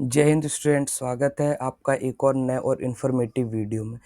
जय हिंद स्टूडेंट, स्वागत है आपका एक और नए और इन्फॉर्मेटिव वीडियो में।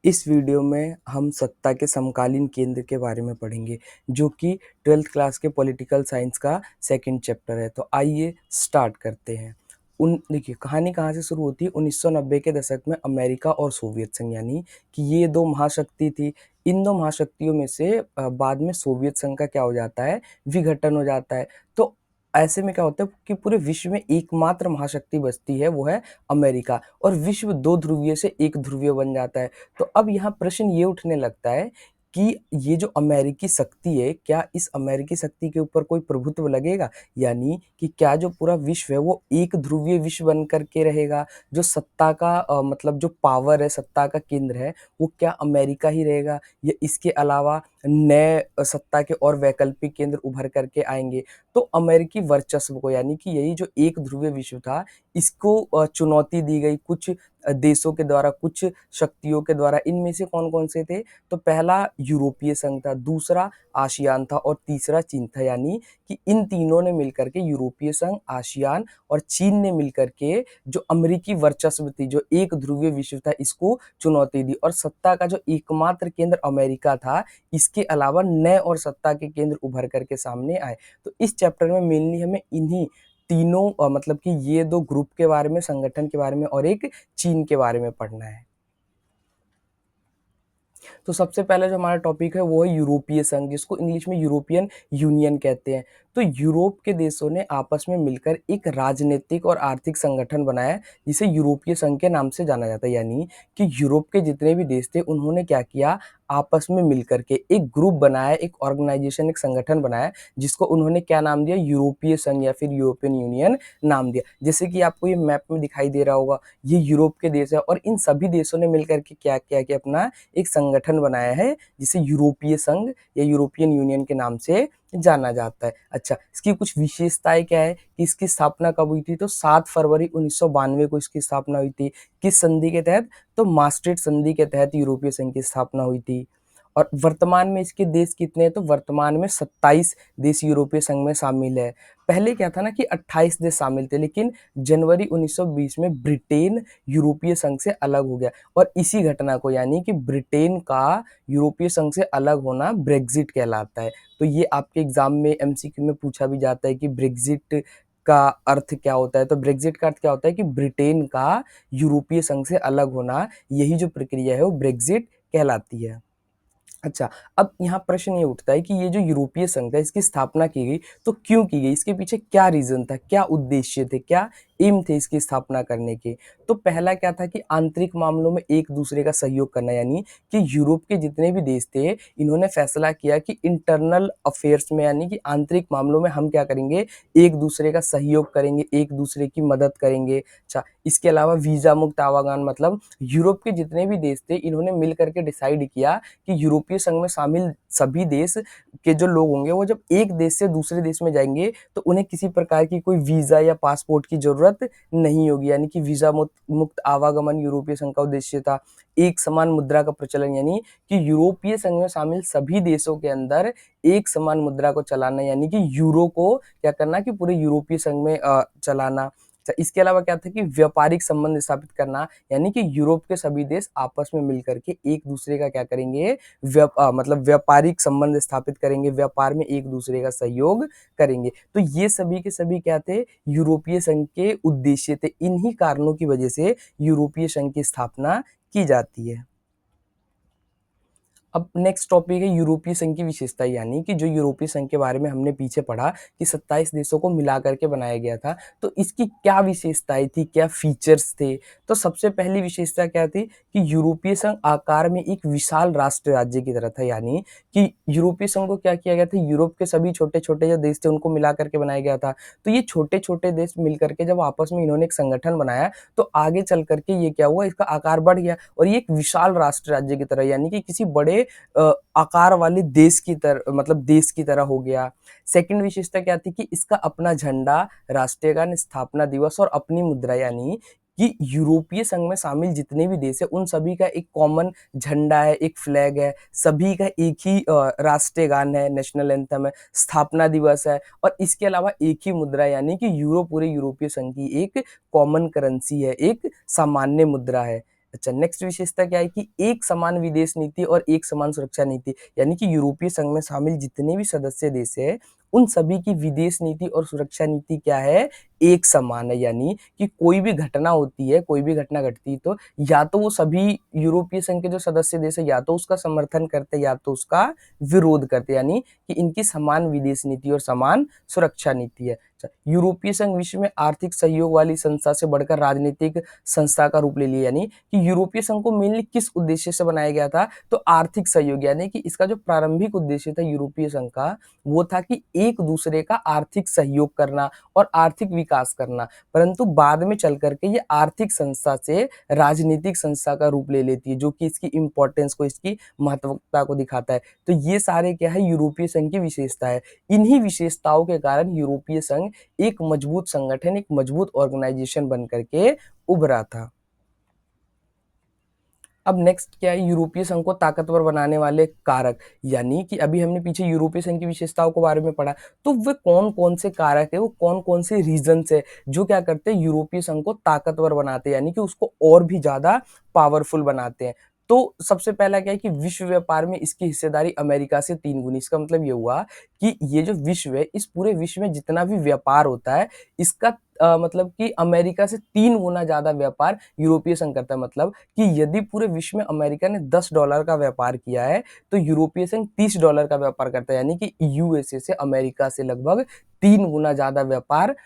इस वीडियो में हम सत्ता के समकालीन केंद्र के बारे में पढ़ेंगे, जो कि 12th क्लास के पॉलिटिकल साइंस का सेकंड चैप्टर है। तो आइए स्टार्ट करते हैं। देखिए, कहानी कहाँ से शुरू होती है। 1990 के दशक में अमेरिका और सोवियत संघ, यानी कि ये दो महाशक्ति थी। इन दो महाशक्तियों में से बाद में सोवियत संघ का क्या हो जाता है, विघटन हो जाता है। तो ऐसे में क्या होता है कि पूरे विश्व में एकमात्र महाशक्ति बचती है, वो है अमेरिका, और विश्व दो ध्रुवीय से एक ध्रुवीय बन जाता है। तो अब यहाँ प्रश्न ये उठने लगता है कि ये जो अमेरिकी शक्ति है, क्या इस अमेरिकी शक्ति के ऊपर कोई प्रभुत्व लगेगा, यानी कि क्या जो पूरा विश्व है वो एक ध्रुवीय विश्व बन करके रहेगा। जो सत्ता का मतलब जो पावर है, सत्ता का केंद्र है, वो क्या अमेरिका ही रहेगा, या इसके अलावा नए सत्ता के और वैकल्पिक केंद्र उभर करके आएंगे। तो अमेरिकी वर्चस्व को, यानी कि यही जो एक ध्रुवीय विश्व था, इसको चुनौती दी गई कुछ देशों के द्वारा, कुछ शक्तियों के द्वारा। इनमें से कौन कौन से थे? तो पहला यूरोपीय संघ था, दूसरा आसियान था, और तीसरा चीन था। यानी कि इन तीनों ने मिलकर के, यूरोपीय संघ, आसियान और चीन ने मिलकर के, जो अमेरिकी वर्चस्व थी, जो एक ध्रुवीय विश्व था, इसको चुनौती दी। और सत्ता का जो एकमात्र केंद्र अमेरिका था, इसके अलावा नए और सत्ता के केंद्र उभर करके सामने आए। तो इस चैप्टर में मेनली हमें इन्हीं तीनों मतलब कि ये दो ग्रुप के बारे में, संगठन के बारे में, और एक चीन के बारे में पढ़ना है। तो सबसे पहले जो हमारा टॉपिक है वो है यूरोपीय संघ, जिसको इंग्लिश में यूरोपियन यूनियन कहते हैं। तो यूरोप के देशों ने आपस में मिलकर एक राजनीतिक और आर्थिक संगठन बनाया, जिसे यूरोपीय संघ के नाम से जाना जाता है। यानी कि यूरोप के जितने भी देश थे, उन्होंने क्या किया, आपस में मिलकर के एक ग्रुप बनाया, एक ऑर्गेनाइजेशन, एक संगठन बनाया, जिसको उन्होंने क्या नाम दिया, यूरोपीय संघ या फिर यूरोपियन यूनियन नाम दिया। जैसे कि आपको ये मैप में दिखाई दे रहा होगा, ये यूरोप के देश है, और इन सभी देशों ने मिलकर के क्या किया कि अपना एक संगठन बनाया है, जिसे यूरोपीय संघ या यूरोपियन यूनियन के नाम से जाना जाता है। अच्छा, इसकी कुछ विशेषताएं क्या है कि इसकी स्थापना कब हुई थी? तो 7 फरवरी 1992 को इसकी स्थापना हुई थी। किस संधि के तहत? तो मास्ट्रिक्ट संधि के तहत यूरोपीय संघ की स्थापना हुई थी। और वर्तमान में इसके देश कितने हैं? तो वर्तमान में 27 देश यूरोपीय संघ में शामिल है। पहले क्या था ना कि 28 देश शामिल थे, लेकिन जनवरी 1920 में ब्रिटेन यूरोपीय संघ से अलग हो गया। और इसी घटना को, यानी कि ब्रिटेन का यूरोपीय संघ से अलग होना, ब्रेग्जिट कहलाता है। तो ये आपके एग्जाम में एमसीक्यू में पूछा भी जाता है कि ब्रेग्जिट का अर्थ क्या होता है। तो ब्रेग्जिट का अर्थ क्या होता है कि ब्रिटेन का यूरोपीय संघ से अलग होना, यही जो प्रक्रिया है वो ब्रेग्जिट कहलाती है। अच्छा, अब यहाँ प्रश्न ये उठता है कि ये जो यूरोपीय संघ था, इसकी स्थापना की गई, तो क्यों की गई? इसके पीछे क्या रीजन था, क्या उद्देश्य थे, क्या एम थे इसकी स्थापना करने के? तो पहला क्या था कि आंतरिक मामलों में एक दूसरे का सहयोग करना। यानी कि यूरोप के जितने भी देश थे, इन्होंने फैसला किया कि इंटरनल अफेयर्स में, यानी कि आंतरिक मामलों में हम क्या करेंगे, एक दूसरे का सहयोग करेंगे, एक दूसरे की मदद करेंगे। अच्छा, इसके अलावा वीजा मुक्त आवागमन, मतलब यूरोप के जितने भी देश थे, इन्होंने मिल करके डिसाइड किया कि यूरोपीय संघ में शामिल सभी देश के जो लोग होंगे, वो जब एक देश से दूसरे देश में जाएंगे, तो उन्हें किसी प्रकार की कोई वीजा या पासपोर्ट की जरूरत नहीं होगी। यानी कि वीजा मुक्त आवागमन यूरोपीय संघ का उद्देश्य था। एक समान मुद्रा का प्रचलन, यानी कि यूरोपीय संघ में शामिल सभी देशों के अंदर एक समान मुद्रा को चलाना, यानी कि यूरो को क्या करना कि पूरे यूरोपीय संघ में चलाना। इसके अलावा क्या था कि व्यापारिक संबंध स्थापित करना, यानी कि यूरोप के सभी देश आपस में मिलकर के एक दूसरे का क्या करेंगे, मतलब व्यापारिक संबंध स्थापित करेंगे, व्यापार में एक दूसरे का सहयोग करेंगे। तो ये सभी के सभी क्या थे, यूरोपीय संघ के उद्देश्य थे। इन्हीं कारणों की वजह से यूरोपीय संघ की स्थापना की जाती है। अब नेक्स्ट टॉपिक है यूरोपीय संघ की विशेषता, यानी कि जो यूरोपीय संघ के बारे में हमने पीछे पढ़ा कि 27 देशों को मिला करके बनाया गया था, तो इसकी क्या विशेषताएं थी, क्या फीचर्स थे? तो सबसे पहली विशेषता क्या थी कि यूरोपीय संघ आकार में एक विशाल राष्ट्र राज्य की तरह था। यानी कि यूरोपीय संघ को क्या किया गया था, यूरोप के सभी छोटे छोटे जो देश थे उनको मिला करके बनाया गया था। तो ये छोटे छोटे देश मिल करके जब आपस में इन्होंने एक संगठन बनाया, तो आगे चल करके ये क्या हुआ, इसका आकार बढ़ गया, और ये एक विशाल राष्ट्र राज्य की तरह, यानी कि किसी बड़े आकार वाले देश की तरह, मतलब देश की तरह हो गया। सेकंड विशेषता क्या थी कि इसका अपना झंडा, राष्ट्रीय गान, स्थापना दिवस और अपनी मुद्रा, यानी कि यूरोपीय संघ में शामिल जितने भी देश हैं उन सभी का एक कॉमन झंडा है, एक फ्लैग है, सभी का एक ही राष्ट्रीय गान है, नेशनल एंथम है, स्थापना दिवस है और इसके अलावा एक ही मुद्रा यानी कि यूरो पूरे यूरोपीय संघ की एक कॉमन करेंसी है, एक सामान्य मुद्रा है। अच्छा, नेक्स्ट विशेषता क्या है कि एक समान विदेश नीति और एक समान सुरक्षा नीति, यानी कि यूरोपीय संघ में शामिल जितने भी सदस्य देश है उन सभी की विदेश नीति और सुरक्षा नीति क्या है, एक समान है। यानी कि कोई भी घटना होती है, कोई भी घटना घटती है तो या तो वो सभी यूरोपीय संघ के जो सदस्य देश है या तो उसका समर्थन करते या तो उसका विरोध करते, यानी कि इनकी समान विदेश नीति और समान सुरक्षा नीति है। यूरोपीय संघ विश्व में आर्थिक सहयोग वाली संस्था से बढ़कर राजनीतिक संस्था का रूप ले लिया, यानी कि यूरोपीय संघ को मेनली किस उद्देश्य से बनाया गया था, तो आर्थिक सहयोग, यानी कि इसका जो प्रारंभिक उद्देश्य था यूरोपीय संघ का वो था कि एक दूसरे का आर्थिक सहयोग करना और आर्थिक विकास करना, परंतु बाद में चल करके ये आर्थिक संस्था से राजनीतिक संस्था का रूप ले लेती है, जो कि इसकी इंपॉर्टेंस को, इसकी महत्वता को दिखाता है। तो ये सारे क्या है, यूरोपीय संघ की विशेषता है। इन्हीं विशेषताओं के कारण यूरोपीय संघ एक मजबूत संगठन, एक मजबूत ऑर्गेनाइजेशन बन करके उभरा था। अब नेक्स्ट क्या है, यूरोपीय संघ को ताकतवर बनाने वाले कारक, यानी कि अभी हमने पीछे यूरोपीय संघ की विशेषताओं के बारे में पढ़ा, तो वे कौन कौन से कारक है, वो कौन कौन से रीजन्स है जो क्या करते हैं, यूरोपीय संघ को ताकतवर बनाते हैं, यानी कि उसको और भी ज्यादा पावरफुल बनाते हैं। तो सबसे पहला क्या है कि विश्व व्यापार में इसकी हिस्सेदारी अमेरिका से 3 गुनी। इसका मतलब ये हुआ कि ये जो विश्व है, इस पूरे विश्व में जितना भी व्यापार होता है इसका मतलब कि अमेरिका से 3 गुना ज्यादा व्यापार यूरोपीय संघ करता है। मतलब कि यदि पूरे विश्व में अमेरिका ने $10 का व्यापार किया है तो यूरोपीय संघ $30 का व्यापार करता है, यानी कि यूएसए से अमेरिका से लगभग 3 गुना ज्यादा व्यापार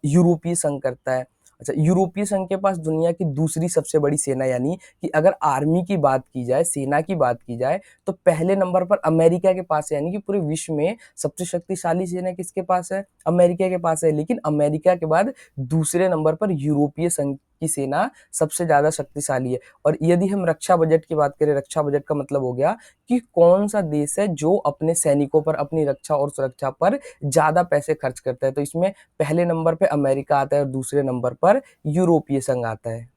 यूरोपीय संघ करता है। अच्छा, यूरोपीय संघ के पास दुनिया की दूसरी सबसे बड़ी सेना, यानी कि अगर आर्मी की बात की जाए, सेना की बात की जाए, तो पहले नंबर पर अमेरिका के पास है, यानी कि पूरे विश्व में सबसे शक्तिशाली सेना किसके पास है, अमेरिका के पास है। लेकिन अमेरिका के बाद दूसरे नंबर पर यूरोपीय संघ की सेना सबसे ज्यादा शक्तिशाली है। और यदि हम रक्षा बजट की बात करें, रक्षा बजट का मतलब हो गया कि कौन सा देश है जो अपने सैनिकों पर, अपनी रक्षा और सुरक्षा पर ज्यादा पैसे खर्च करता है, तो इसमें पहले नंबर पे अमेरिका आता है और दूसरे नंबर पर यूरोपीय संघ आता है।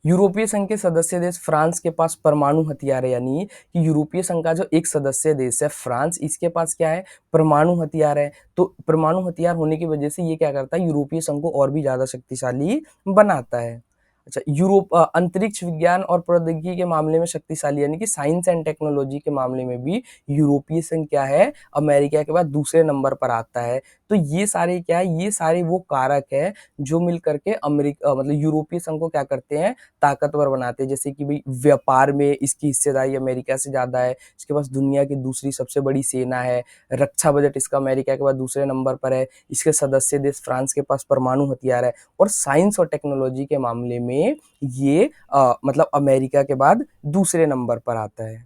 यूरोपीय संघ के सदस्य देश फ्रांस के पास परमाणु हथियार है, यानी कि यूरोपीय संघ का जो एक सदस्य देश है फ्रांस, इसके पास क्या है, परमाणु हथियार है। तो परमाणु हथियार होने की वजह से ये क्या करता है, यूरोपीय संघ को और भी ज्यादा शक्तिशाली बनाता है। अच्छा, यूरोप अंतरिक्ष विज्ञान और प्रौद्योगिकी के मामले में शक्तिशाली, यानी कि साइंस एंड टेक्नोलॉजी के मामले में भी यूरोपीय संघ क्या है, अमेरिका के बाद दूसरे नंबर पर आता है। तो ये सारे क्या है, ये सारे वो कारक है जो मिल करके अमेरिका मतलब यूरोपीय संघ को क्या करते हैं, ताकतवर बनाते हैं। जैसे कि भाई व्यापार में इसकी हिस्सेदारी अमेरिका से ज्यादा है, इसके पास दुनिया की दूसरी सबसे बड़ी सेना है, रक्षा बजट इसका अमेरिका के बाद दूसरे नंबर पर है, इसके सदस्य देश फ्रांस के पास परमाणु हथियार है, और साइंस और टेक्नोलॉजी के मामले में ये मतलब अमेरिका के बाद दूसरे नंबर पर आता है।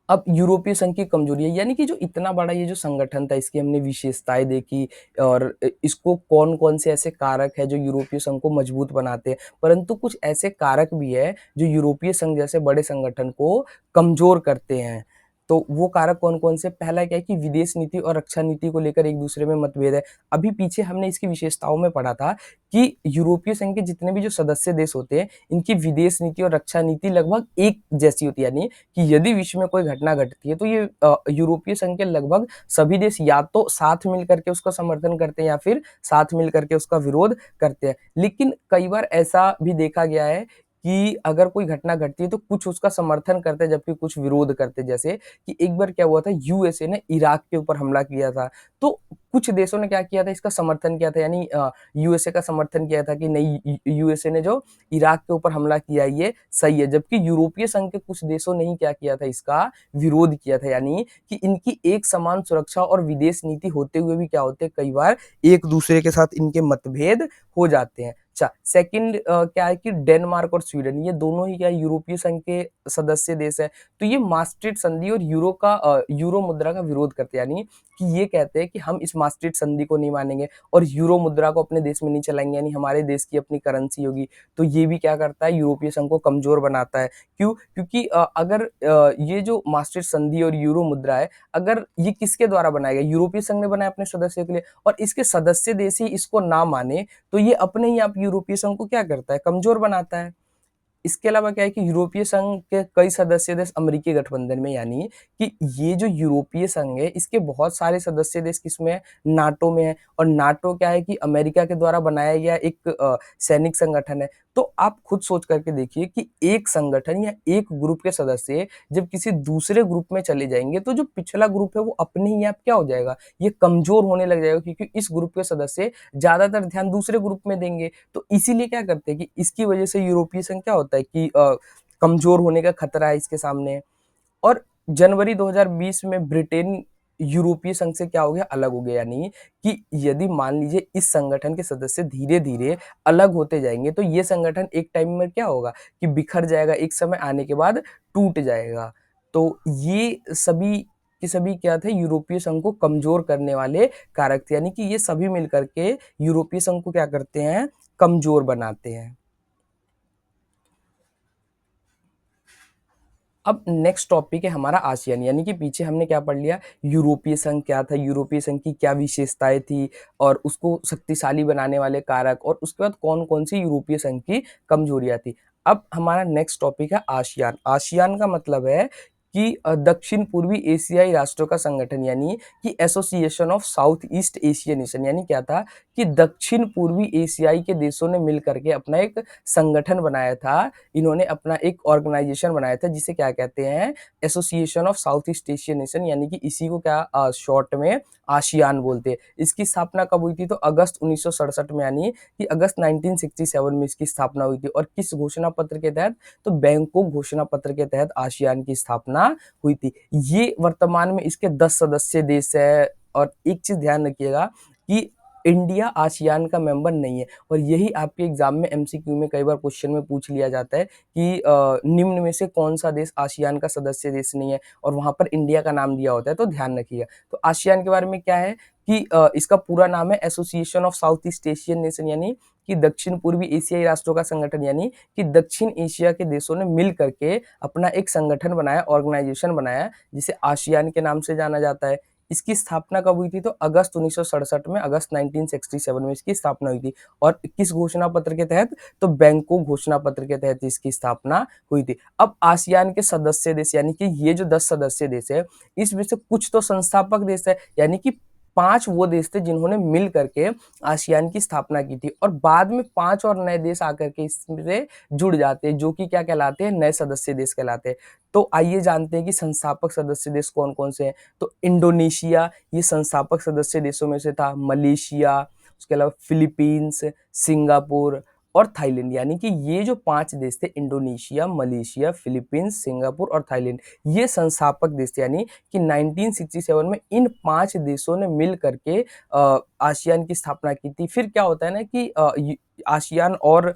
अब यूरोपीय संघ की कमजोरी है, यानी कि जो इतना बड़ा ये जो संगठन था इसकी हमने विशेषताएं देखी और इसको कौन कौन से ऐसे कारक है जो यूरोपीय संघ को मजबूत बनाते हैं, परंतु कुछ ऐसे कारक भी है जो यूरोपीय संघ जैसे बड़े संगठन को कमजोर करते हैं। तो वो कारक कौन कौन से, पहला क्या है कि विदेश नीति और रक्षा नीति को लेकर एक दूसरे में मतभेद है। अभी पीछे हमने इसकी विशेषताओं में पढ़ा था कि यूरोपीय संघ के जितने भी जो सदस्य देश होते हैं इनकी विदेश नीति और रक्षा नीति लगभग एक जैसी होती है, यानी कि यदि विश्व में कोई घटना घटती है तो ये यूरोपीय संघ के लगभग सभी देश या तो साथ मिल करके उसका समर्थन करते हैं या फिर साथ मिल करके उसका विरोध करते हैं। लेकिन कई बार ऐसा भी देखा गया है कि अगर कोई घटना घटती है तो कुछ उसका समर्थन करते हैं जबकि कुछ विरोध करते हैं। जैसे कि एक बार क्या हुआ था, यूएसए ने इराक के ऊपर हमला किया था, तो कुछ देशों ने क्या किया था, इसका समर्थन किया था, यानी यूएसए का समर्थन किया था कि नहीं, यूएसए ने जो इराक के ऊपर हमला किया ये सही है, जबकि यूरोपीय संघ के कुछ देशों ने ही क्या किया था, इसका विरोध किया था। यानी कि इनकी एक समान सुरक्षा और विदेश नीति होते हुए भी क्या होते हैं, कई बार एक दूसरे के साथ इनके मतभेद हो जाते हैं। अच्छा, सेकंड क्या है कि डेनमार्क और स्वीडन ये दोनों ही क्या है यूरोपीय संघ के सदस्य देश हैं। तो ये maastricht संधि और यूरो मुद्रा का विरोध करते हैं, यानी कि ये कहते हैं कि हम इस maastricht संधि को नहीं मानेंगे और यूरो मुद्रा को अपने देश में नहीं चलाएंगे, यानी हमारे देश की अपनी करेंसी होगी। तो ये भी क्या करता है, यूरोपीय संघ को कमजोर बनाता है। क्यों? क्योंकि अगर ये जो maastricht संधि और यूरो मुद्रा है, अगर ये किसके द्वारा बनाया गया, यूरोपीय संघ ने बनाया अपने सदस्यों के लिए, और इसके सदस्य देश ही इसको ना माने, तो ये अपने ही आप यूरोपीय संघ को क्या करता है, कमजोर बनाता है। इसके अलावा क्या है कि यूरोपीय संघ के कई सदस्य देश अमेरिकी गठबंधन में, यानी कि ये जो यूरोपीय संघ है इसके बहुत सारे सदस्य देश किसमें है, नाटो में है। और नाटो क्या है कि अमेरिका के द्वारा बनाया गया एक सैनिक संगठन है। तो आप खुद सोच करके देखिए कि एक संगठन या एक ग्रुप के सदस्य जब किसी दूसरे ग्रुप में चले जाएंगे, तो जो पिछला ग्रुप है वो अपने ही आप क्या हो जाएगा, ये कमजोर होने लग जाएगा, क्योंकि इस ग्रुप के सदस्य ज्यादातर ध्यान दूसरे ग्रुप में देंगे। तो इसीलिए क्या करते हैं कि इसकी वजह से यूरोपीय संघ क्या होता है कि कमजोर होने का खतरा है इसके सामने। और जनवरी 2020 में ब्रिटेन यूरोपीय संघ से क्या हो गया, अलग हो गया। यानी कि यदि मान लीजिए इस संगठन के सदस्य धीरे धीरे अलग होते जाएंगे, तो ये संगठन एक टाइम में क्या होगा कि बिखर जाएगा, एक समय आने के बाद टूट जाएगा। तो ये सभी के सभी क्या थे, यूरोपीय संघ को कमजोर करने वाले कारक थे। यानी कि ये सभी मिलकर के यूरोपीय संघ को क्या करते हैं, कमजोर बनाते हैं। अब नेक्स्ट टॉपिक है हमारा आसियान, यानी कि पीछे हमने क्या पढ़ लिया, यूरोपीय संघ क्या था, यूरोपीय संघ की क्या विशेषताएं थी और उसको शक्तिशाली बनाने वाले कारक, और उसके बाद कौन कौन सी यूरोपीय संघ की कमजोरियां थी। अब हमारा नेक्स्ट टॉपिक है आसियान। आसियान का मतलब है कि दक्षिण पूर्वी एशियाई राष्ट्रों का संगठन, यानी कि association of south east Asian nation. यानी क्या था कि दक्षिण पूर्वी एशियाई के देशों ने मिलकर के अपना एक संगठन बनाया था। इन्होंने अपना एक ऑर्गेनाइजेशन बनाया था जिसे क्या कहते हैं, association of south east Asian nation, यानी कि इसी को क्या शॉर्ट में आसियान बोलते हैं। इसकी स्थापना कब हुई थी, तो अगस्त 1967 में, यानी कि अगस्त 1967 में इसकी स्थापना हुई थी। और किस घोषणा पत्र के तहत, तो बैंकॉक घोषणा पत्र के तहत आसियान की स्थापना हुई थी। ये वर्तमान में इसके 10 सदस्य देश है। और एक चीज ध्यान रखिएगा कि इंडिया आसियान का मेंबर नहीं है, और यही आपके एग्जाम में एमसीक्यू में कई बार क्वेश्चन में पूछ लिया जाता है कि निम्न में से कौन सा देश आसियान का सदस्य देश नहीं है, और वहां पर इंडिया का नाम दिया होता है, तो ध्यान रखिएगा। तो आसियान के बारे में क्या है कि इसका पूरा नाम है association of south east Asian nation, यानी कि दक्षिण पूर्वी एशियाई राष्ट्रों का संगठन। यानी कि दक्षिण एशिया के देशों ने मिल करके अपना एक संगठन बनाया, ऑर्गेनाइजेशन बनाया, जिसे आसियान के नाम से जाना जाता है। इसकी स्थापना कब हुई थी, तो अगस्त 1967 में, अगस्त 1967 में इसकी स्थापना हुई थी। और किस घोषणा पत्र के तहत, तो बैंकॉक घोषणा पत्र के तहत इसकी स्थापना हुई थी। अब आसियान के सदस्य देश, यानी कि ये जो 10 सदस्य देश है, इसमें से कुछ तो संस्थापक देश है, यानी कि 5 वो देश थे जिन्होंने मिल करके आसियान की स्थापना की थी, और बाद में 5 और नए देश आकर के इससे जुड़ जाते हैं, जो कि क्या कहलाते हैं, नए सदस्य देश कहलाते हैं। तो आइए जानते हैं कि संस्थापक सदस्य देश कौन कौन से हैं। तो इंडोनेशिया ये संस्थापक सदस्य देशों में से था, मलेशिया, उसके अलावा फिलीपींस, सिंगापुर और थाईलैंड। यानी कि ये जो 5 देश थे, इंडोनेशिया, मलेशिया, फिलीपींस, सिंगापुर और थाईलैंड, ये संस्थापक देश थे। यानी कि 1967 में इन 5 देशों ने मिल करके आसियान की स्थापना की थी। फिर क्या होता है ना कि आसियान और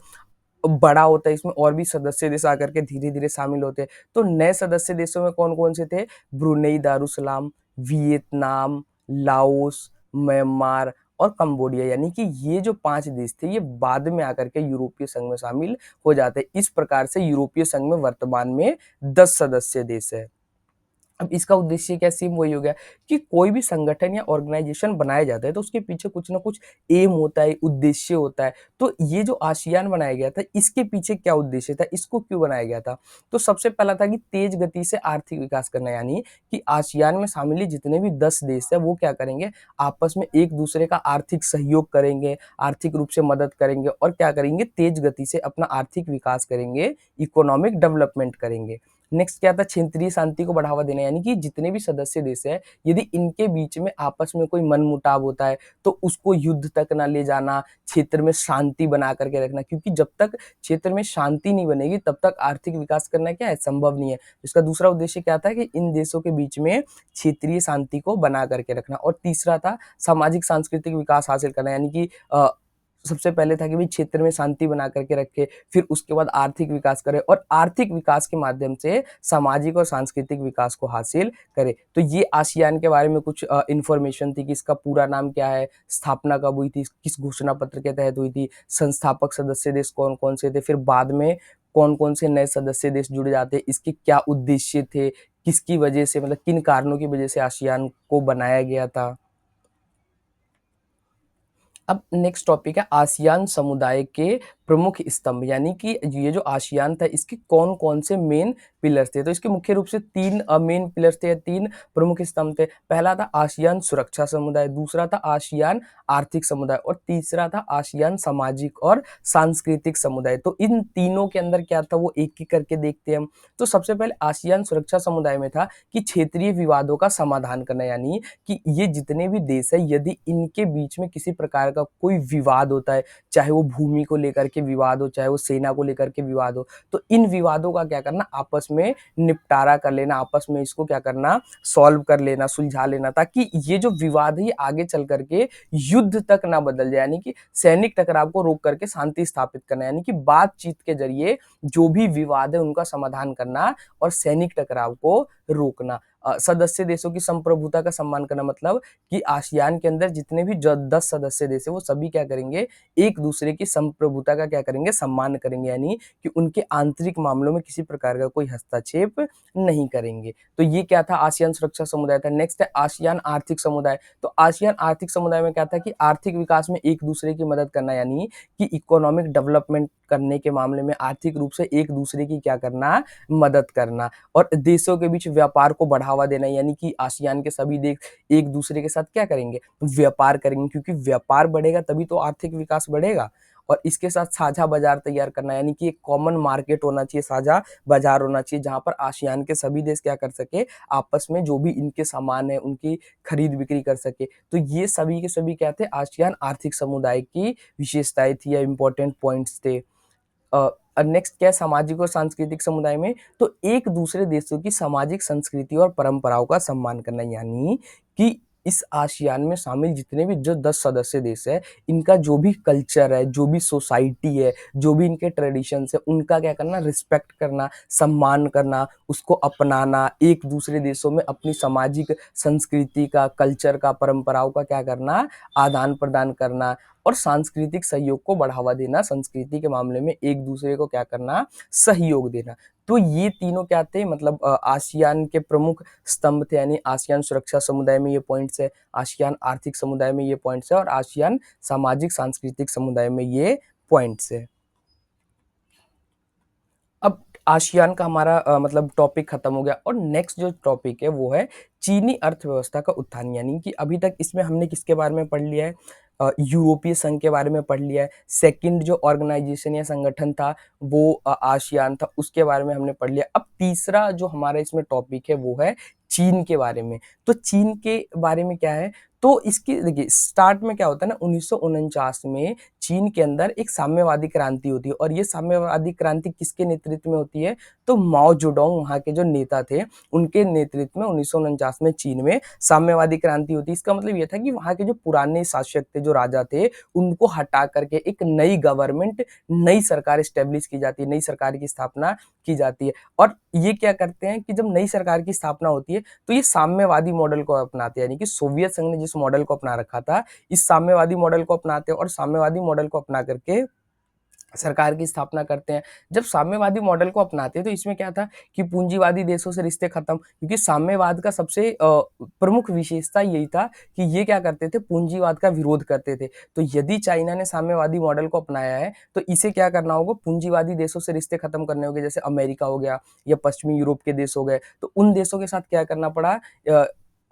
बड़ा होता है, इसमें और भी सदस्य देश आकर के धीरे धीरे शामिल होते हैं। तो नए सदस्य देशों में कौन कौन से थे, Brunei Darussalam, Vietnam, Laos, Myanmar और कंबोडिया। यानी कि ये जो 5 देश थे, ये बाद में आकर के यूरोपीय संघ में शामिल हो जाते हैं। इस प्रकार से यूरोपीय संघ में वर्तमान में 10 सदस्य देश है। अब इसका उद्देश्य क्या, सेम वही हो गया कि कोई भी संगठन या ऑर्गेनाइजेशन बनाया जाता है, तो उसके पीछे कुछ ना कुछ एम होता है, उद्देश्य होता है। तो ये जो आसियान बनाया गया था, इसके पीछे क्या उद्देश्य था, इसको क्यों बनाया गया था, तो सबसे पहला था कि तेज गति से आर्थिक विकास करना। यानी कि आसियान में शामिल जितने भी 10 देश है, वो क्या करेंगे, आपस में एक दूसरे का आर्थिक सहयोग करेंगे, आर्थिक रूप से मदद करेंगे, और क्या करेंगे, तेज गति से अपना आर्थिक विकास करेंगे, इकोनॉमिक डेवलपमेंट करेंगे। नेक्स्ट क्या था, क्षेत्रीय शांति को बढ़ावा देना। यानी कि जितने भी सदस्य देश है, यदि इनके बीच में आपस में कोई मनमुटाव होता है, तो उसको युद्ध तक ना ले जाना, क्षेत्र में शांति बना करके रखना, क्योंकि जब तक क्षेत्र में शांति नहीं बनेगी, तब तक आर्थिक विकास करना क्या है, संभव नहीं है। इसका दूसरा उद्देश्य क्या था कि इन देशों के बीच में क्षेत्रीय शांति को बना करके रखना। और तीसरा था सामाजिक सांस्कृतिक विकास हासिल करना। यानी कि सबसे पहले था कि भाई क्षेत्र में शांति बना करके रखे, फिर उसके बाद आर्थिक विकास करे और आर्थिक विकास के माध्यम से सामाजिक और सांस्कृतिक विकास को हासिल करे। तो ये आसियान के बारे में कुछ इंफॉर्मेशन थी कि इसका पूरा नाम क्या है, स्थापना कब हुई थी, किस घोषणा पत्र के तहत हुई थी, संस्थापक सदस्य देश कौन कौन से थे, फिर बाद में कौन कौन से नए सदस्य देश जुड़ जाते हैं, इसके क्या उद्देश्य थे, किसकी वजह से मतलब किन कारणों की वजह से आसियान को बनाया गया था। अब नेक्स्ट टॉपिक है आसियान समुदाय के प्रमुख स्तंभ, यानी कि ये जो आसियान था इसके कौन कौन से मेन पिलर्स थे। तो इसके मुख्य रूप से तीन मेन पिलर्स थे, तीन प्रमुख स्तंभ थे। पहला था आसियान सुरक्षा समुदाय, दूसरा था आसियान आर्थिक समुदाय और तीसरा था आसियान सामाजिक और सांस्कृतिक समुदाय। तो इन तीनों के अंदर क्या था वो एक एक करके देखते हैं हम। तो सबसे पहले आसियान सुरक्षा समुदाय में था कि क्षेत्रीय विवादों का समाधान करना, यानी कि ये जितने भी देश है यदि इनके बीच में किसी प्रकार का कोई विवाद होता है, चाहे वो भूमि को लेकर के विवाद हो, चाहे वो सेना को लेकर के विवाद हो, तो इन विवादों का क्या करना, आपस में निपटारा कर लेना, आपस में इसको क्या करना, सॉल्व कर लेना, सुलझा लेना, ताकि ये जो विवाद है ये आगे चल करके युद्ध तक ना बदल जाए। यानी कि सैनिक टकराव को रोक करके शांति स्थापित करना, यानी कि बातचीत के जरिए जो भी विवाद है उनका समाधान करना और सैनिक टकराव को रोकना। सदस्य देशों की संप्रभुता का सम्मान करना, मतलब कि आसियान के अंदर जितने भी 10 सदस्य देश है वो सभी क्या करेंगे, एक दूसरे की संप्रभुता का क्या करेंगे, सम्मान करेंगे, यानी कि उनके आंतरिक मामलों में किसी प्रकार का कोई हस्तक्षेप नहीं करेंगे। तो ये क्या था, आसियान सुरक्षा समुदाय था। नेक्स्ट है आसियान आर्थिक समुदाय। तो आसियान आर्थिक समुदाय में क्या था कि आर्थिक विकास में एक दूसरे की मदद करना, यानी कि इकोनॉमिक डेवलपमेंट करने के मामले में आर्थिक रूप से एक दूसरे की क्या करना, मदद करना और देशों के बीच व्यापार को बढ़ावा देना, यानी कि आसियान के सभी देश एक दूसरे के साथ क्या करेंगे, व्यापार करेंगे, क्योंकि व्यापार बढ़ेगा तभी तो आर्थिक विकास बढ़ेगा। और इसके साथ साझा बाजार तैयार करना, यानी कि एक कॉमन मार्केट होना चाहिए, साझा बाजार होना चाहिए, जहां पर आसियान के सभी देश क्या कर सके, आपस में जो भी इनके सामान है उनकी खरीद बिक्री कर सके। तो ये सभी के सभी क्या थे, आसियान आर्थिक समुदाय की विशेषताएं थी या इंपॉर्टेंट पॉइंट्स थे। नेक्स्ट क्या है, सामाजिक और सांस्कृतिक समुदाय में तो एक दूसरे देशों की सामाजिक संस्कृति और परंपराओं का सम्मान करना, यानी कि इस आसियान में शामिल जितने भी जो 10 सदस्य देश है इनका जो भी कल्चर है, जो भी सोसाइटी है, जो भी इनके ट्रेडिशंस है उनका क्या करना, रिस्पेक्ट करना, सम्मान करना, उसको अपनाना, एक दूसरे देशों में अपनी सामाजिक संस्कृति का, कल्चर का, परंपराओं का क्या करना, आदान प्रदान करना और सांस्कृतिक सहयोग को बढ़ावा देना, संस्कृति के मामले में एक दूसरे को क्या करना, सहयोग देना। तो ये तीनों क्या थे, मतलब आसियान के प्रमुख स्तंभ थे, यानी आसियान सुरक्षा समुदाय में ये पॉइंट्स है, आसियान आर्थिक समुदाय में ये पॉइंट्स है और आसियान सामाजिक सांस्कृतिक समुदाय में ये पॉइंट्स है। अब आसियान का हमारा मतलब टॉपिक खत्म हो गया और नेक्स्ट जो टॉपिक है वो है चीनी अर्थव्यवस्था का उत्थान, यानी कि अभी तक इसमें हमने किसके बारे में पढ़ लिया है, यूरोपीय संघ के बारे में पढ़ लिया है। सेकंड जो ऑर्गेनाइजेशन या संगठन था वो आसियान था, उसके बारे में हमने पढ़ लिया। अब तीसरा जो हमारा इसमें टॉपिक है वो है चीन के बारे में। तो चीन के बारे में क्या है, तो इसकी देखिए स्टार्ट में क्या होता है ना, 1949 में चीन के अंदर एक साम्यवादी क्रांति होती है और ये साम्यवादी क्रांति किसके नेतृत्व में होती है, तो माओ जेडोंग वहां के जो नेता थे उनके नेतृत्व में 1949 में चीन में साम्यवादी क्रांति होती है। इसका मतलब ये था कि वहां के जो पुराने शासक थे, जो राजा थे, उनको हटा करके एक नई गवर्नमेंट, नई सरकार स्टेब्लिश की जाती है, नई सरकार की स्थापना की जाती है। और ये क्या करते हैं कि जब नई सरकार की स्थापना होती है तो ये साम्यवादी मॉडल को अपनाते हैं, यानी कि सोवियत संघ ने जिस मॉडल को अपना रखा था इस साम्यवादी मॉडल को अपनाते हैं और साम्यवादी मॉडल को अपना करके सरकार की स्थापना करते हैं। जब साम्यवादी मॉडल को अपनाते हैं तो इसमें क्या था कि पूंजीवादी देशों से रिश्ते खत्म, क्योंकि साम्यवाद का सबसे प्रमुख विशेषता यही था कि ये क्या करते थे, पूंजीवाद का विरोध करते थे। तो यदि चाइना ने साम्यवादी मॉडल को अपनाया है तो इसे क्या करना होगा, पूंजीवादी देशों से रिश्ते खत्म करने होंगे, जैसे अमेरिका हो गया या पश्चिमी यूरोप के देश हो गए। तो उन देशों के साथ क्या करना पड़ा,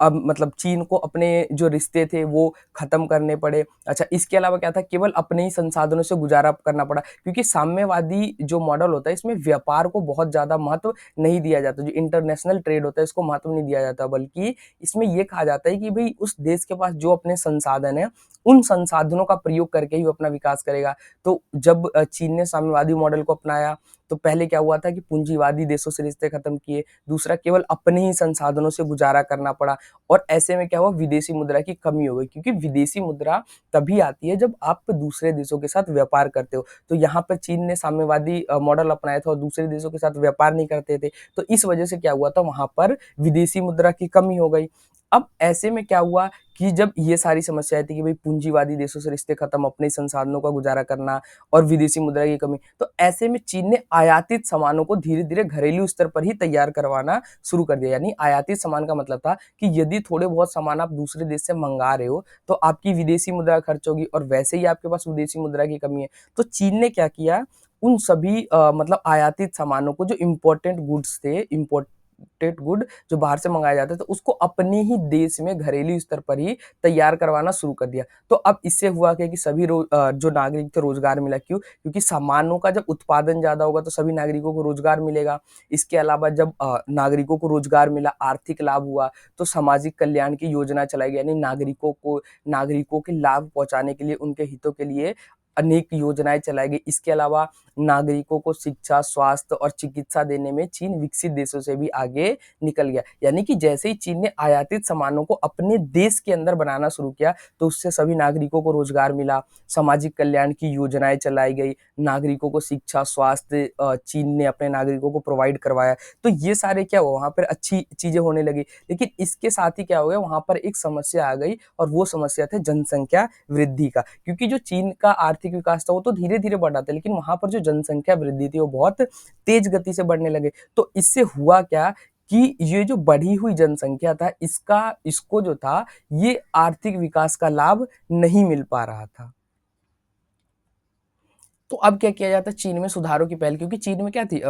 अब मतलब चीन को अपने जो रिश्ते थे वो खत्म करने पड़े। अच्छा, इसके अलावा क्या था, केवल अपने ही संसाधनों से गुजारा करना पड़ा, क्योंकि साम्यवादी जो मॉडल होता है इसमें व्यापार को बहुत ज्यादा महत्व नहीं दिया जाता, जो इंटरनेशनल ट्रेड होता है इसको महत्व नहीं दिया जाता, बल्कि इसमें यह कहा जाता है कि भाई उस देश के पास जो अपने संसाधन है उन संसाधनों का प्रयोग करके ही वो अपना विकास करेगा। तो जब चीन ने साम्यवादी मॉडल को अपनाया तो पहले क्या हुआ था कि पूंजीवादी देशों से रिश्ते खत्म किए, दूसरा केवल अपने ही संसाधनों से गुजारा करना पड़ा और ऐसे में क्या हुआ, विदेशी मुद्रा की कमी हो गई क्योंकि विदेशी मुद्रा तभी आती है जब आप दूसरे देशों के साथ व्यापार करते हो। तो यहाँ पर चीन ने साम्यवादी मॉडल अपनाया था और दूसरे देशों के साथ व्यापार नहीं करते थे, तो इस वजह से क्या हुआ था, वहाँ पर विदेशी मुद्रा की कमी हो गई। अब ऐसे में क्या हुआ कि जब ये सारी समस्याएँ थी कि भई पूंजीवादी देशों से रिश्ते खत्म, अपने संसाधनों का गुज़ारा करना और विदेशी मुद्रा की कमी, तो ऐसे में चीन ने आयातित सामानों को धीरे-धीरे घरेलू स्तर पर ही तैयार करवाना शुरू कर दिया। यानी आयातित सामान का मतलब था कि यदि थोड़े बहुत सामान आप दूसरे देश से मँगा रहे हो, तो आपकी विदेशी मुद्रा खर्च होगी और वैसे ही आपके पास विदेशी मुद्रा की कमी है। तो चीन ने क्या किया, उन सभी मतलब आयातित सामानों को, जो इम्पोर्टेंट गुड्स थे, इम्पोर्टेड गुड जो बाहर से मंगाए जाते थे, तो उसको अपने ही देश में घरेलू स्तर पर ही तैयार करवाना शुरू कर दिया। तो अब इससे हुआ क्या कि सभी जो नागरिक थे रोजगार मिला। क्यों? क्योंकि सामानों का जब उत्पादन ज़्यादा होगा तो सभी नागरिकों को रोजगार मिलेगा। इसके अलावा जब नागरिकों को रोजगार मिला, आर्थिक लाभ हुआ, तो सामाजिक कल्याण की योजना चलाई गई, यानी नागरिकों के लाभ पहुँचाने के लिए, उनके हितों के लिए अनेक योजनाएँ चलाई गई। इसके अलावा नागरिकों को शिक्षा, स्वास्थ्य और चिकित्सा देने में चीन विकसित देशों से भी आगे निकल गया। यानी कि जैसे ही चीन ने आयातित सामानों को अपने देश के अंदर बनाना शुरू किया, तो उससे सभी नागरिकों को रोजगार मिला, सामाजिक कल्याण की योजनाएँ चलाई गई, नागरिकों को शिक्षा, स्वास्थ्य चीन ने अपने नागरिकों को प्रोवाइड करवाया। तो ये सारे क्या हुआ, वहाँ पर अच्छी चीज़ें होने लगी। लेकिन इसके साथ ही क्या हो गया, वहाँ पर एक समस्या आ गई और वो समस्या थी जनसंख्या वृद्धि का। क्योंकि जो चीन का आर्थिक विकास था वो तो धीरे-धीरे बढ़ रहा था, लेकिन वहाँ पर जो जनसंख्या वृद्धि थी वो बहुत तेज गति से बढ़ने लगे। तो इससे हुआ क्या कि ये जो बढ़ी हुई जनसंख्या था, इसको जो था, ये आर्थिक विकास का लाभ नहीं मिल पा रहा था। तो अब क्या किया जाता है, चीन में सुधारों की पहल, क्योंकि चीन में क्या थी,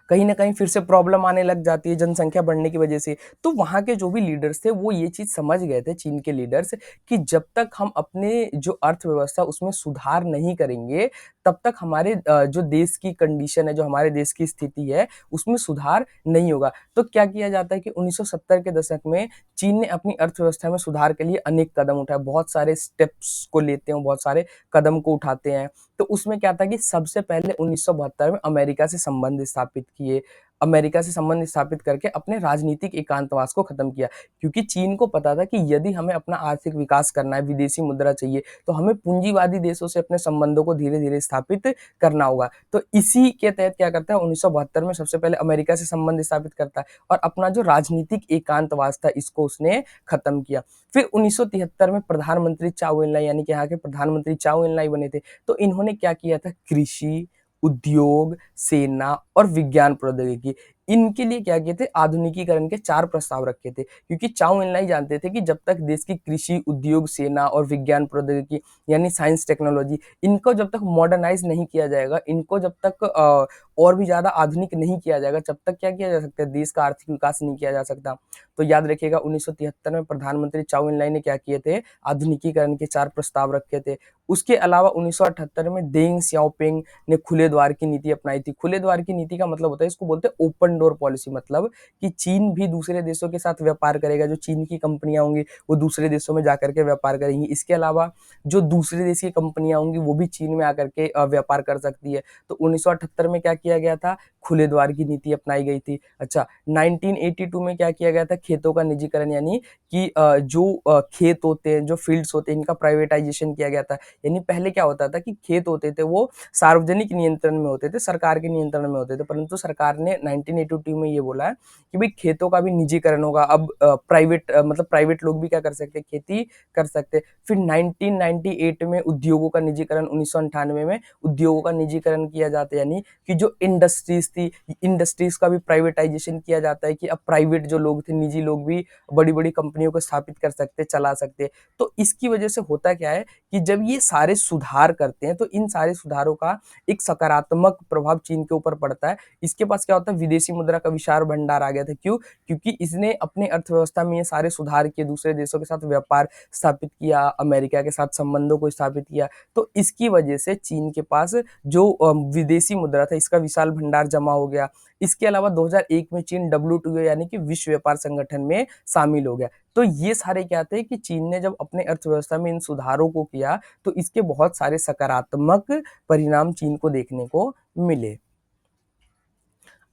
कहीं न कहीं फिर से प्रॉब्लम आने लग जाती है जनसंख्या बढ़ने की वजह से। तो वहाँ के जो भी लीडर्स थे वो ये चीज़ समझ गए थे, चीन के लीडर्स, कि जब तक हम अपने जो अर्थव्यवस्था उसमें सुधार नहीं करेंगे, तब तक हमारे जो देश की कंडीशन है, जो हमारे देश की स्थिति है, उसमें सुधार नहीं होगा। तो क्या किया जाता है कि 1970 के दशक में चीन ने अपनी अर्थव्यवस्था में सुधार के लिए अनेक कदम उठाए, बहुत सारे स्टेप्स को लेते हैं, बहुत सारे कदम को उठाते हैं। तो उसमें क्या था कि सबसे पहले 1972 में अमेरिका से संबंध स्थापित किए। अमेरिका से संबंध स्थापित करके अपने राजनीतिक एकांतवास को खत्म किया। क्योंकि चीन को पता था कि यदि हमें अपना आर्थिक विकास करना है, विदेशी मुद्रा चाहिए, तो हमें पूंजीवादी देशों से अपने संबंधों को धीरे-धीरे स्थापित करना होगा। तो इसी के तहत क्या करता है, 1972 में सबसे पहले अमेरिका से संबंध स्थापित करता है और अपना जो राजनीतिक एकांतवास था, इसको उसने खत्म किया। फिर 1973 में प्रधानमंत्री चाउ एन लाई, यानी कि यहाँ के प्रधानमंत्री चाउ एन लाई बने थे। तो इन्होंने क्या किया था, कृषि, उद्योग, सेना और विज्ञान प्रौद्योगिकी, इनके लिए क्या किए थे, आधुनिकीकरण के 4 प्रस्ताव रखे थे। क्योंकि चाउ एन लाई जानते थे कि जब तक देश की कृषि, उद्योग, सेना और विज्ञान प्रौद्योगिकी, यानी साइंस टेक्नोलॉजी, इनको जब तक मॉडर्नाइज़ नहीं किया जाएगा, इनको जब तक और भी ज़्यादा आधुनिक नहीं किया जाएगा, तब तक क्या किया जा सकता है, देश का आर्थिक विकास नहीं किया जा सकता। तो याद रखिएगा, 1973 में प्रधानमंत्री चाउ एन लाई ने क्या किए थे, आधुनिकीकरण के 4 प्रस्ताव रखे थे। उसके अलावा 1978 में देंग सियाओपिंग ने खुले द्वार की नीति अपनाई थी। खुले द्वार की नीति का मतलब होता है, इसको बोलते हैं ओपन डोर पॉलिसी, मतलब कि चीन भी दूसरे देशों के साथ व्यापार करेगा, जो चीन की कंपनियां होंगी वो दूसरे देशों में जाकर के व्यापार करेंगी। इसके अलावा जो दूसरे देश की कंपनियां होंगी वो भी चीन में आकर के व्यापार कर सकती है। तो 1978 में क्या किया गया था, खुले द्वार की नीति अपनाई गई थी। अच्छा, 1982 में क्या किया गया था, खेतों का निजीकरण, यानी कि जो खेत होते हैं, जो फील्ड्स होते हैं, इनका प्राइवेटाइजेशन किया गया था। यानी पहले क्या होता था कि खेत होते थे वो सार्वजनिक नियंत्रण में होते थे, सरकार के नियंत्रण में होते थे, परंतु सरकार ने 1982 में ये बोला है कि भाई खेतों का भी निजीकरण होगा। अब मतलब प्राइवेट लोग भी क्या कर सकते हैं, खेती कर सकते हैं। फिर 1998 में उद्योगों का निजीकरण, 1998 में उद्योगों का निजीकरण किया जाता है, यानी कि जो इंडस्ट्रीज थी, इंडस्ट्रीज का भी प्राइवेटाइजेशन किया जाता है कि अब प्राइवेट जो लोग थे, निजी लोग भी बड़ी-बड़ी कंपनियों को स्थापित कर सकते, चला सकते। तो इसकी वजह से होता क्या है कि जब ये सारे सुधार करते हैं, तो इन सारे सुधारों का एक सकारात्मक प्रभाव चीन के ऊपर पड़ता है। इसके पास क्या होता है, विदेशी मुद्रा का विशाल भंडार आ गया था। क्यों? क्योंकि इसने अपने अर्थव्यवस्था में ये सारे सुधार किए, दूसरे देशों के साथ व्यापार स्थापित किया, अमेरिका के साथ संबंधों को स्थापित किया। तो इसकी वजह से चीन के पास जो विदेशी मुद्रा था, इसका विशाल भंडार जमा हो गया। इसके अलावा 2001 में चीन WTO, यानी कि विश्व व्यापार संगठन में शामिल हो गया। तो ये सारे क्या थे कि चीन ने जब अपने अर्थव्यवस्था में इन सुधारों को किया, तो इसके बहुत सारे सकारात्मक परिणाम चीन को देखने को मिले।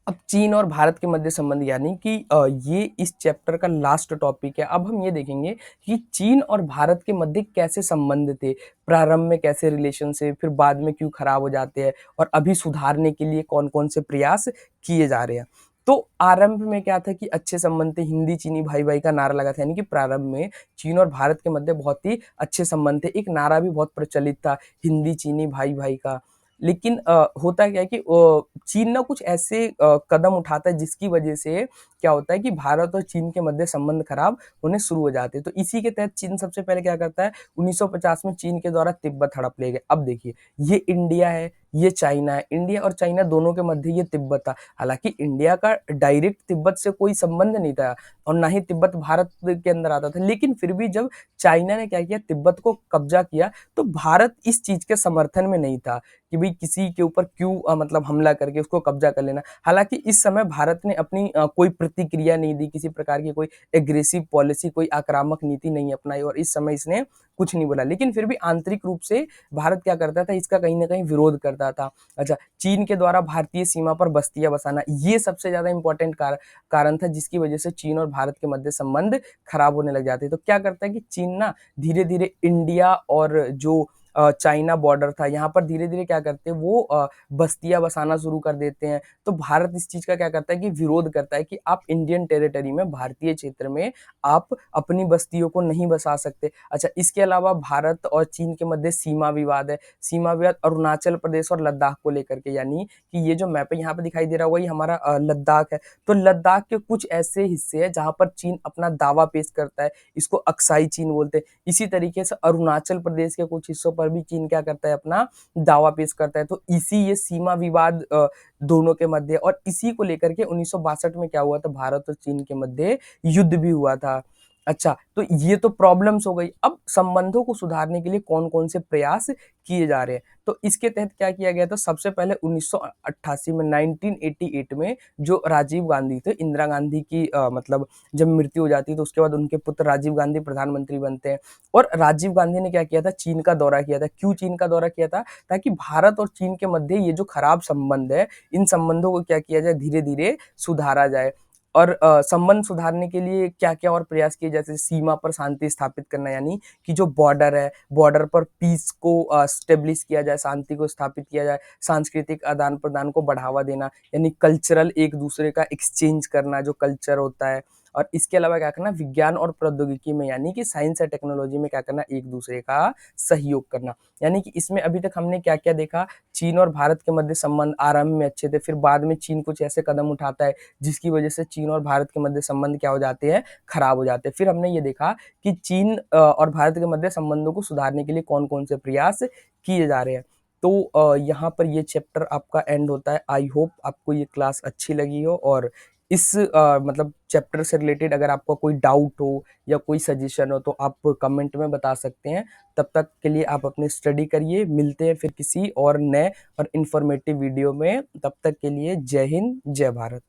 अब चीन और भारत के मध्य संबंध यानी कि ये इस चैप्टर का लास्ट टॉपिक है। अब हम ये देखेंगे कि चीन और भारत के मध्य कैसे संबंध थे, प्रारंभ में कैसे रिलेशन से, फिर बाद में क्यों खराब हो जाते हैं और अभी सुधारने के लिए कौन-कौन से प्रयास किए जा रहे हैं। तो आरंभ में क्या था कि अच्छे संबंध थे, हिंदी चीनी भाई-भाई का नारा लगा था, यानी कि प्रारंभ में चीन और भारत के मध्य बहुत ही अच्छे संबंध थे। एक नारा भी बहुत प्रचलित था, हिंदी चीनी भाई-भाई का। लेकिन होता क्या है कि चीन ना कुछ ऐसे कदम उठाता है जिसकी वजह से क्या होता है कि भारत और चीन के मध्य संबंध खराब होने शुरू हो जाते हैं। तो इसी के तहत चीन सबसे पहले क्या करता है, 1950 में चीन के द्वारा तिब्बत हड़प ले गए। अब देखिए, ये इंडिया है, ये चाइना है, इंडिया और चाइना दोनों के मध्य ये तिब्बत था। हालांकि इंडिया का डायरेक्ट तिब्बत से कोई संबंध नहीं था और ना ही तिब्बत भारत के अंदर आता था, लेकिन फिर भी जब चाइना ने क्या किया, तिब्बत को कब्जा किया, तो भारत इस चीज के समर्थन में नहीं था कि भाई किसी के ऊपर क्यों मतलब हमला करके उसको कब्जा कर लेना। हालांकि इस समय भारत ने अपनी कोई प्रतिक्रिया नहीं दी, किसी प्रकार की कोई एग्रेसिव पॉलिसी, कोई आक्रामक नीति नहीं अपनाई और इस समय इसने कुछ नहीं बोला, लेकिन फिर भी आंतरिक रूप से भारत क्या करता था, इसका कहीं ना कहीं विरोध करता था। अच्छा, चीन के द्वारा भारतीय सीमा पर बस्तियां बसाना, ये सबसे ज्यादा इंपॉर्टेंट कारण था जिसकी वजह से चीन और भारत के मध्य संबंध खराब होने लग जाते। तो क्या करता है कि चीन ना धीरे धीरे इंडिया और जो चाइना बॉर्डर था, यहाँ पर धीरे धीरे क्या करते हैं वो बस्तियां बसाना शुरू कर देते हैं। तो भारत इस चीज का क्या करता है कि विरोध करता है कि आप इंडियन टेरिटरी में, भारतीय क्षेत्र में आप अपनी बस्तियों को नहीं बसा सकते। अच्छा, इसके अलावा भारत और चीन के मध्य सीमा विवाद है। सीमा विवाद अरुणाचल प्रदेश और लद्दाख को लेकर के, यानी कि ये जो मैप है यहाँ पे दिखाई दे रहा होगा, ये हमारा लद्दाख है। तो लद्दाख के कुछ ऐसे हिस्से हैं जहां पर चीन अपना दावा पेश करता है, इसको अक्साई चीन बोलते हैं। इसी तरीके से अरुणाचल प्रदेश के कुछ हिस्सों पर भी चीन क्या करता है, अपना दावा पेश करता है। तो इसी ये सीमा विवाद दोनों के मध्य, और इसी को लेकर के 1962 में क्या हुआ था, भारत और चीन के मध्य युद्ध भी हुआ था। अच्छा, तो ये तो प्रॉब्लम्स हो गई। अब संबंधों को सुधारने के लिए कौन कौन से प्रयास किए जा रहे हैं, तो इसके तहत क्या किया गया था, सबसे पहले 1988 में, 1988 में जो राजीव गांधी थे, इंदिरा गांधी की मतलब जब मृत्यु हो जाती है तो उसके बाद उनके पुत्र राजीव गांधी प्रधानमंत्री बनते हैं। और राजीव गांधी ने क्या किया था, चीन का दौरा किया था। क्यों चीन का दौरा किया था, ताकि भारत और चीन के मध्य ये जो खराब संबंध है, इन संबंधों को क्या किया जाए, धीरे धीरे सुधारा जाए। और संबंध सुधारने के लिए क्या क्या और प्रयास किए, जैसे सीमा पर शांति स्थापित करना, यानी कि जो बॉर्डर है, बॉर्डर पर पीस को स्टेब्लिश किया जाए, शांति को स्थापित किया जाए। सांस्कृतिक आदान प्रदान को बढ़ावा देना, यानी कल्चरल एक दूसरे का एक्सचेंज करना, जो कल्चर होता है। और इसके अलावा क्या करना, विज्ञान और प्रौद्योगिकी में, यानी कि साइंस और टेक्नोलॉजी में क्या करना, एक दूसरे का सहयोग करना। यानी कि इसमें अभी तक हमने क्या क्या देखा, चीन और भारत के मध्य संबंध आरंभ में अच्छे थे, फिर बाद में चीन कुछ ऐसे कदम उठाता है जिसकी वजह से चीन और भारत के मध्य संबंध क्या हो जाते हैं, खराब हो जाते हैं। फिर हमने ये देखा कि चीन और भारत के मध्य संबंधों को सुधारने के लिए कौन कौन से प्रयास किए जा रहे हैं। तो यहाँ पर ये चैप्टर आपका एंड होता है। आई होप आपको ये क्लास अच्छी लगी हो, और इस मतलब चैप्टर से रिलेटेड अगर आपका कोई डाउट हो या कोई सजेशन हो तो आप कमेंट में बता सकते हैं। तब तक के लिए आप अपनी स्टडी करिए, मिलते हैं फिर किसी और नए और इन्फॉर्मेटिव वीडियो में। तब तक के लिए जय हिंद, जय भारत।